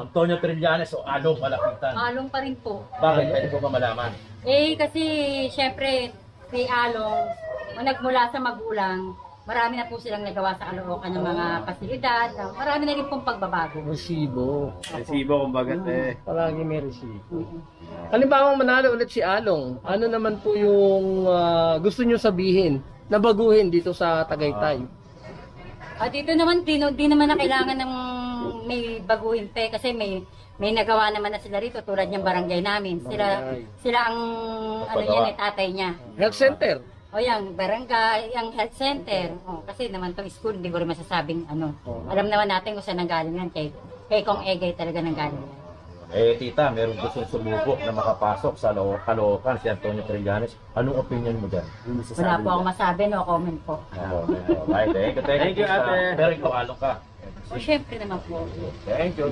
Antonio Trillanes o Along Malapitan. Along pa rin po. Bakit? Pwede ko ba malaman? Kasi syempre, si Along, nagmula sa magulang, marami na po silang nagawa sa Caloocan ng mga pasilidad. Marami na rin pong pagbabago. Resibo. Resibo kumbaga Palagi may resibo. Halimbawa manalo ulit si Along, ano naman po yung gusto nyo sabihin na baguhin dito sa Tagaytay? Dito naman, di naman na kailangan ng may baguhin pa kasi may nagawa naman na sila rito tulad ng barangay namin. Sila ang ano niya, tatay niya. Health center. O yung barangay, yung health center. Kasi naman tong school, hindi ko rin masasabing ano. Alam naman natin kung saan nanggaling yan. Kay Kong Egay talaga nanggaling yan. Tita, meron gustong sumubok na makapasok sa Caloocan, si Antonio Trillanes. Anong opinion mo dyan? Wala po ako masabi, no comment po. Okay, thank you, ate. Pero ikaw, Along ka. O syempre naman po. Thank you.